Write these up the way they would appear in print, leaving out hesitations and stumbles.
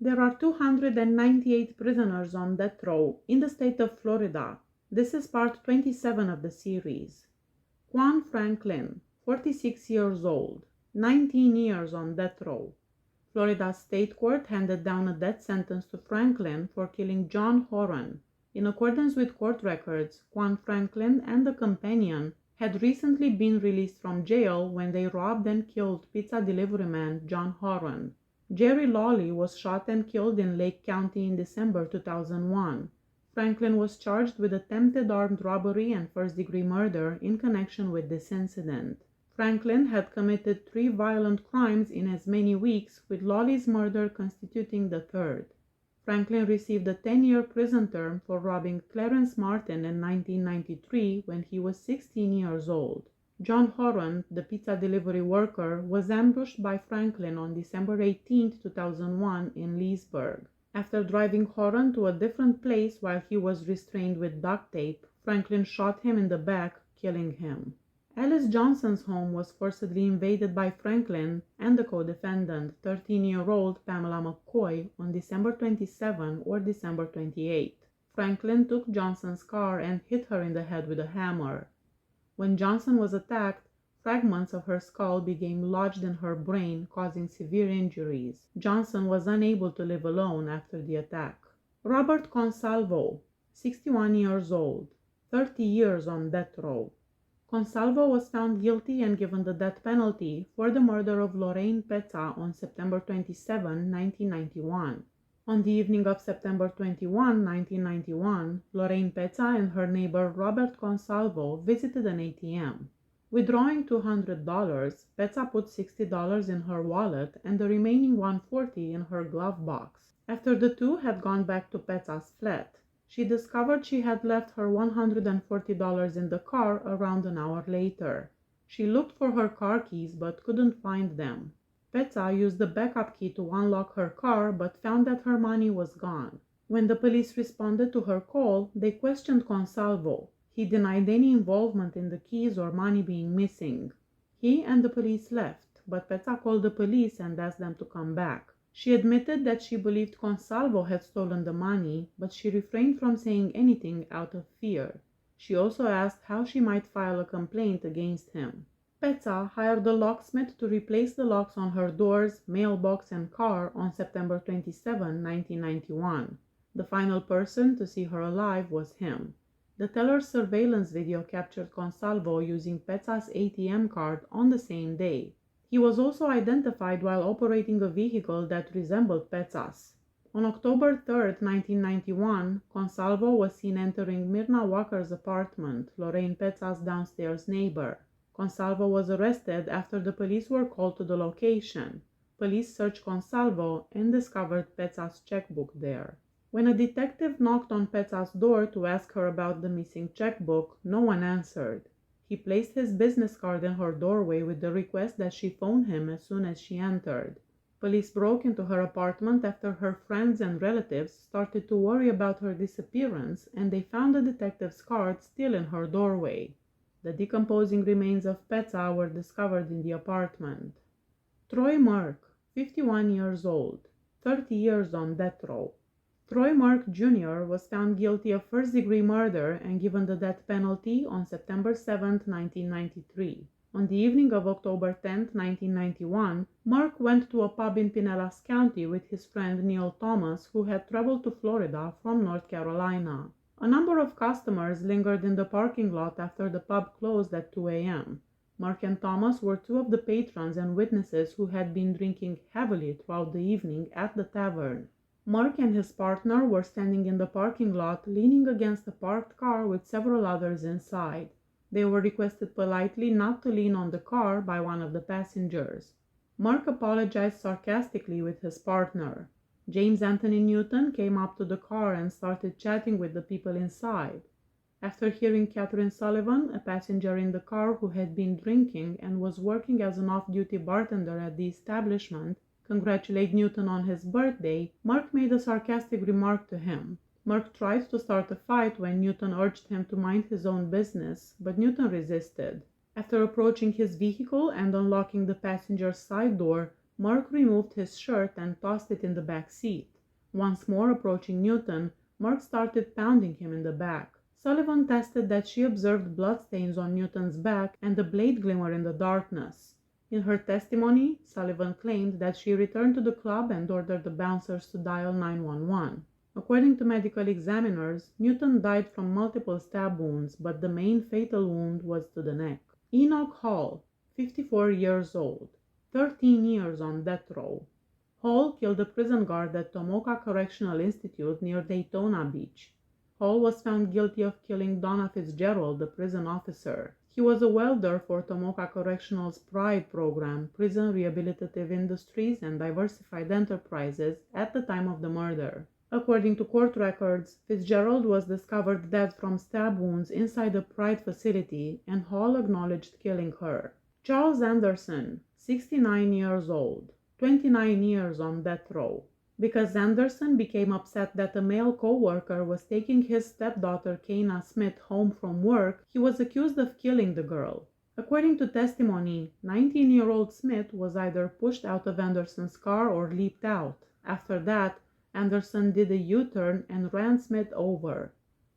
There are 298 prisoners on death row in the state of Florida. This is part 27 of the series. Juan Franklin, 46 years old, 19 years on death row. Florida State Court handed down a death sentence to Franklin for killing John Horan. In accordance with court records, Juan Franklin and a companion had recently been released from jail when they robbed and killed pizza delivery man John Horan. Jerry Lawley was shot and killed in Lake County in December 2001. Franklin was charged with attempted armed robbery and first-degree murder in connection with this incident. Franklin had committed 3 violent crimes in as many weeks, with Lawley's murder constituting the third. Franklin received a 10-year prison term for robbing Clarence Martin in 1993 when he was 16 years old. John Horan, the pizza delivery worker, was ambushed by Franklin on December 18, 2001 in Leesburg. After driving Horan to a different place while he was restrained with duct tape, Franklin shot him in the back, killing him. Alice Johnson's home was forcibly invaded by Franklin and the co-defendant, 13-year-old Pamela McCoy, on December 27 or December 28. Franklin took Johnson's car and hit her in the head with a hammer. When Johnson was attacked, fragments of her skull became lodged in her brain, causing severe injuries. Johnson was unable to live alone after the attack. Robert Consalvo, 61 years old, 30 years on death row. Consalvo was found guilty and given the death penalty for the murder of Lorraine Pezza on September 27, 1991. On the evening of September 21, 1991, Lorraine Pezza and her neighbor Robert Consalvo visited an ATM. Withdrawing $200, Pezza put $60 in her wallet and the remaining $140 in her glove box. After the two had gone back to Pezza's flat, she discovered she had left her $140 in the car around an hour later. She looked for her car keys but couldn't find them. Pezza used the backup key to unlock her car but found that her money was gone. When the police responded to her call, they questioned Consalvo. He denied any involvement in the keys or money being missing. He and the police left, but Pezza called the police and asked them to come back. She admitted that she believed Consalvo had stolen the money, but she refrained from saying anything out of fear. She also asked how she might file a complaint against him. Pezza hired a locksmith to replace the locks on her doors, mailbox, and car on September 27, 1991. The final person to see her alive was him. The teller's surveillance video captured Consalvo using Pezza's ATM card on the same day. He was also identified while operating a vehicle that resembled Pezza's. On October 3, 1991, Consalvo was seen entering Myrna Walker's apartment, Lorraine Pezza's downstairs neighbor. Consalvo was arrested after the police were called to the location. Police searched Consalvo and discovered Pezza's checkbook there. When a detective knocked on Pezza's door to ask her about the missing checkbook, no one answered. He placed his business card in her doorway with the request that she phone him as soon as she entered. Police broke into her apartment after her friends and relatives started to worry about her disappearance, and they found the detective's card still in her doorway. The decomposing remains of Pezza were discovered in the apartment. Troy Merck, 51 years old, 30 years on death row. Troy Merck Jr. was found guilty of first-degree murder and given the death penalty on September 7, 1993. On the evening of October 10, 1991, Merck went to a pub in Pinellas County with his friend Neil Thomas, who had traveled to Florida from North Carolina. A number of customers lingered in the parking lot after the pub closed at 2 a.m. Merck and Thomas were two of the patrons and witnesses who had been drinking heavily throughout the evening at the tavern. Merck and his partner were standing in the parking lot, leaning against a parked car with several others inside. They were requested politely not to lean on the car by one of the passengers. Merck apologized sarcastically with his partner. James Anthony Newton came up to the car and started chatting with the people inside. After hearing Catherine Sullivan, a passenger in the car who had been drinking and was working as an off-duty bartender at the establishment, congratulate Newton on his birthday, Merck made a sarcastic remark to him. Merck tried to start a fight when Newton urged him to mind his own business, but Newton resisted. After approaching his vehicle and unlocking the passenger's side door, Mark removed his shirt and tossed it in the back seat. Once more approaching Newton, Mark started pounding him in the back. Sullivan tested that she observed bloodstains on Newton's back and a blade glimmer in the darkness. In her testimony, Sullivan claimed that she returned to the club and ordered the bouncers to dial 911. According to medical examiners, Newton died from multiple stab wounds, but the main fatal wound was to the neck. Enoch Hall, 54 years old, 13 years on death row. Hall killed a prison guard at Tomoka Correctional Institute near Daytona Beach. Hall was found guilty of killing Donna Fitzgerald, the prison officer. He was a welder for Tomoka Correctional's PRIDE program, Prison Rehabilitative Industries and Diversified Enterprises, at the time of the murder. According to court records, Fitzgerald was discovered dead from stab wounds inside the PRIDE facility, and Hall acknowledged killing her. Charles Anderson, 69 years old, 29 years on death row. Because Anderson became upset that a male co-worker was taking his stepdaughter Kayna Smith home from work, he was accused of killing the girl. According to testimony, 19-year-old Smith was either pushed out of Anderson's car or leaped out. After that, Anderson did a U-turn and ran Smith over.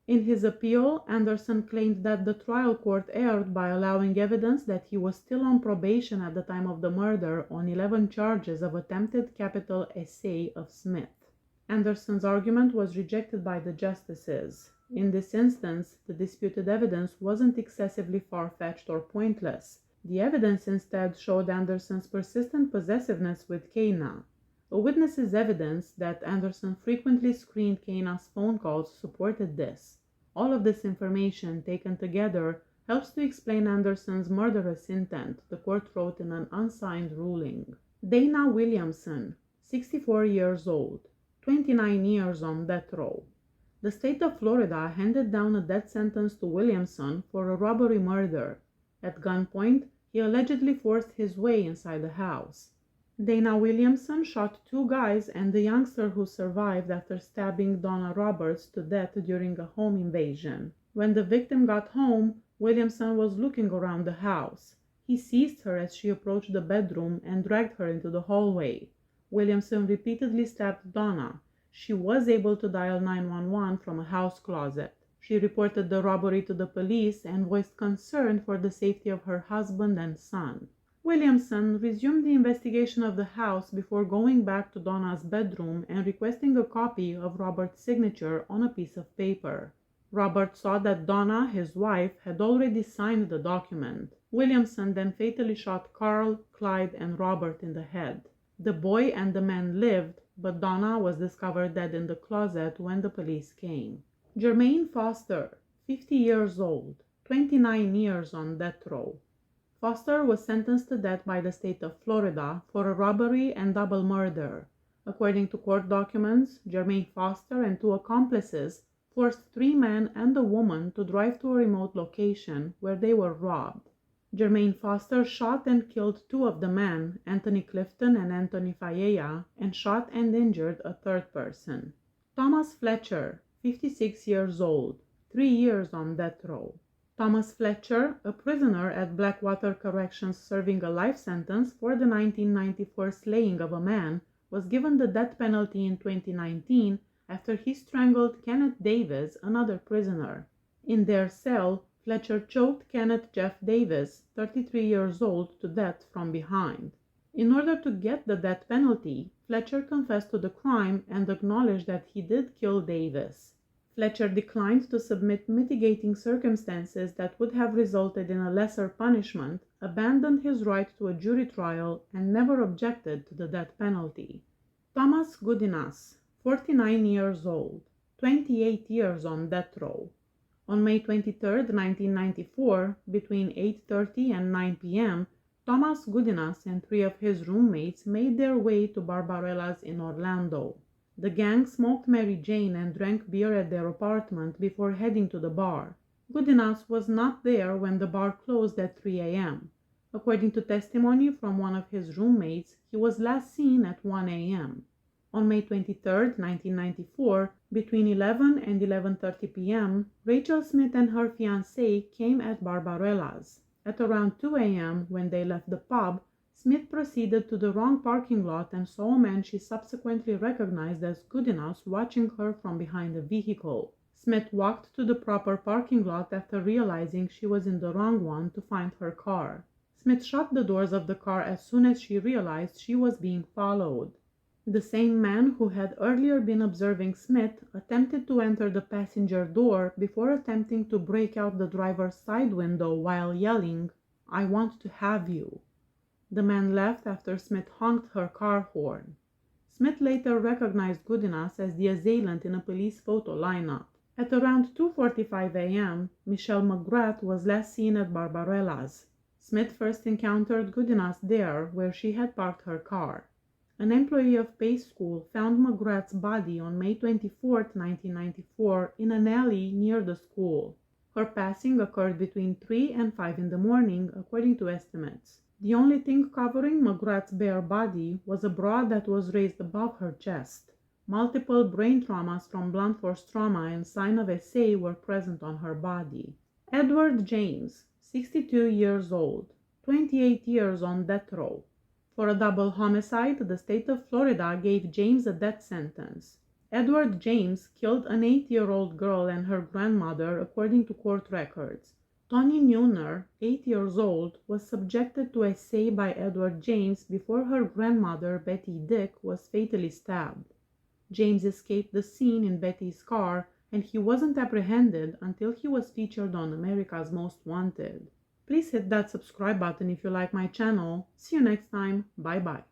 In his appeal, Anderson claimed that the trial court erred by allowing evidence that he was still on probation at the time of the murder on 11 charges of attempted capital essay of Smith. Anderson's argument was rejected by the justices. In this instance, the disputed evidence wasn't excessively far-fetched or pointless. The evidence instead showed Anderson's persistent possessiveness with Kayna. A witness's evidence that Anderson frequently screened Kayna's phone calls supported this. All of this information taken together helps to explain Anderson's murderous intent, the court wrote in an unsigned ruling. Dana Williamson, 64 years old, 29 years on death row. The state of Florida handed down a death sentence to Williamson for a robbery murder. At gunpoint, he allegedly forced his way inside the house. Dana Williamson shot 2 guys and the youngster who survived after stabbing Donna Roberts to death during a home invasion. When the victim got home, Williamson was looking around the house. He seized her as she approached the bedroom and dragged her into the hallway. Williamson repeatedly stabbed Donna. She was able to dial 911 from a house closet. She reported the robbery to the police and voiced concern for the safety of her husband and son. Williamson resumed the investigation of the house before going back to Donna's bedroom and requesting a copy of Robert's signature on a piece of paper. Robert saw that Donna, his wife, had already signed the document. Williamson then fatally shot Carl, Clyde, and Robert in the head. The boy and the man lived, but Donna was discovered dead in the closet when the police came. Jermaine Foster, 50 years old, 29 years on death row. Foster was sentenced to death by the state of Florida for a robbery and double murder. According to court documents, Jermaine Foster and 2 accomplices forced 3 men and a woman to drive to a remote location where they were robbed. Jermaine Foster shot and killed 2 of the men, Anthony Clifton and Anthony Faella, and shot and injured a 3rd person. Thomas Fletcher, 56 years old, 3 years on death row. Thomas Fletcher, a prisoner at Blackwater Corrections serving a life sentence for the 1994 slaying of a man, was given the death penalty in 2019 after he strangled Kenneth Davis, another prisoner. In their cell, Fletcher choked Kenneth Jeff Davis, 33 years old, to death from behind. In order to get the death penalty, Fletcher confessed to the crime and acknowledged that he did kill Davis. Fletcher declined to submit mitigating circumstances that would have resulted in a lesser punishment, abandoned his right to a jury trial, and never objected to the death penalty. Thomas Goodinas, 49 years old, 28 years on death row. On May 23, 1994, between 8:30 and 9 p.m., Thomas Goodinas and 3 of his roommates made their way to Barbarella's in Orlando. The gang smoked Mary Jane and drank beer at their apartment before heading to the bar. Goodinas was not there when the bar closed at 3 a.m. According to testimony from one of his roommates, he was last seen at 1 a.m. On May 23, 1994, between 11 and 11:30 p.m., Rachel Smith and her fiancé came at Barbarella's. At around 2 a.m., when they left the pub, Smith proceeded to the wrong parking lot and saw a man she subsequently recognized as Goodinas watching her from behind a vehicle. Smith walked to the proper parking lot after realizing she was in the wrong one to find her car. Smith shut the doors of the car as soon as she realized she was being followed. The same man who had earlier been observing Smith attempted to enter the passenger door before attempting to break out the driver's side window while yelling, "I want to have you." The man left after Smith honked her car horn. Smith later recognized Goodinas as the assailant in a police photo lineup. At around 2:45 a.m., Michelle McGrath was last seen at Barbarella's. Smith first encountered Goodinas there, where she had parked her car. An employee of Pace School found McGrath's body on May 24, 1994, in an alley near the school. Her passing occurred between 3 and 5 in the morning, according to estimates. The only thing covering McGrath's bare body was a bra that was raised above her chest. Multiple brain traumas from blunt force trauma and sign of SA were present on her body. Edward James, 62 years old, 28 years on death row. For a double homicide, the state of Florida gave James a death sentence. Edward James killed an 8-year-old girl and her grandmother, according to court records. Toni Neuner, 8 years old, was subjected to SA by Edward James before her grandmother, Betty Dick, was fatally stabbed. James escaped the scene in Betty's car, and he wasn't apprehended until he was featured on America's Most Wanted. Please hit that subscribe button if you like my channel. See you next time. Bye bye.